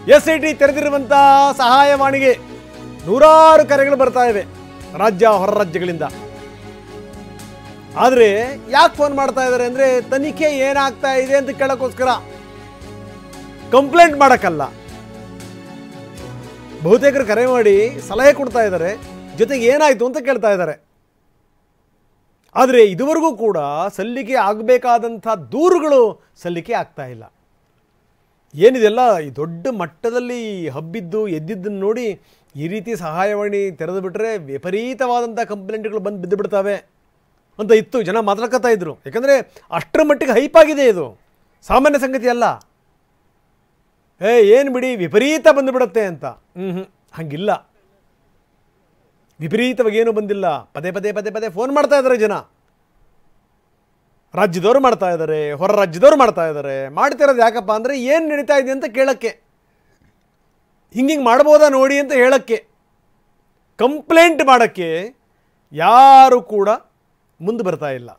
SIT ತೆರೆದಿರುವಂಥ ಸಹಾಯವಾಣಿಗೆ ನೂರಾರು ಕರೆಗಳು ಬರ್ತಾ ಇವೆ ರಾಜ್ಯ ಹೊರ ರಾಜ್ಯಗಳಿಂದ. ಆದರೆ ಯಾಕೆ ಫೋನ್ ಮಾಡ್ತಾ ಇದ್ದಾರೆ ಅಂದರೆ ತನಿಖೆ ಏನಾಗ್ತಾ ಇದೆ ಅಂತ ಕೇಳೋಕ್ಕೋಸ್ಕರ, ಕಂಪ್ಲೇಂಟ್ ಮಾಡೋಕ್ಕಲ್ಲ. ಬಹುತೇಕರು ಕರೆ ಮಾಡಿ ಸಲಹೆ ಕೊಡ್ತಾ ಇದ್ದಾರೆ, ಜೊತೆಗೆ ಏನಾಯಿತು ಅಂತ ಕೇಳ್ತಾ ಇದ್ದಾರೆ. ಆದರೆ ಇದುವರೆಗೂ ಕೂಡ ಸಲ್ಲಿಕೆ ಆಗಬೇಕಾದಂಥ ದೂರುಗಳು ಸಲ್ಲಿಕೆ ಆಗ್ತಾ ಇಲ್ಲ. ಏನಿದೆಲ್ಲ ಈ ದೊಡ್ಡ ಮಟ್ಟದಲ್ಲಿ ಹಬ್ಬಿದ್ದು ಎದ್ದಿದ್ದನ್ನು ನೋಡಿ ಈ ರೀತಿ ಸಹಾಯವಾಣಿ ತೆರೆದು ಬಿಟ್ಟರೆ ವಿಪರೀತವಾದಂಥ ಕಂಪ್ಲೇಂಟ್ಗಳು ಬಂದು ಬಿದ್ದು ಬಿಡ್ತವೆ ಅಂತ ಇತ್ತು, ಜನ ಮಾತಾಡ್ಕೊತಾ ಇದ್ರು. ಯಾಕಂದರೆ ಅಷ್ಟರ ಮಟ್ಟಿಗೆ ಹೈಪ್ ಆಗಿದೆ, ಇದು ಸಾಮಾನ್ಯ ಸಂಗತಿ ಅಲ್ಲ. ಏನು ಬಿಡಿ ವಿಪರೀತ ಬಂದುಬಿಡುತ್ತೆ ಅಂತ. ಹಂಗಿಲ್ಲ, ವಿಪರೀತವಾಗಿ ಏನೂ ಬಂದಿಲ್ಲ. ಪದೇ ಪದೇ ಪದೇ ಪದೇ ಫೋನ್ ಮಾಡ್ತಾ ಇದ್ದಾರೆ ಜನ. ರಾಜ್ಯದವರು ಮಾಡ್ತಾ ಇದ್ದಾರೆ, ಹೊರ ರಾಜ್ಯದವರು ಮಾಡ್ತಾ ಇದ್ದಾರೆ. ಮಾಡ್ತಿರೋದು ಯಾಕಪ್ಪ ಅಂದರೆ ಏನು ನಡೀತಾ ಇದೆ ಅಂತ ಕೇಳೋಕ್ಕೆ, ಹಿಂಗೆ ಮಾಡ್ಬೋದಾ ನೋಡಿ ಅಂತ ಹೇಳೋಕ್ಕೆ. ಕಂಪ್ಲೇಂಟ್ ಮಾಡೋಕ್ಕೆ ಯಾರು ಕೂಡ ಮುಂದೆ ಬರ್ತಾ ಇಲ್ಲ.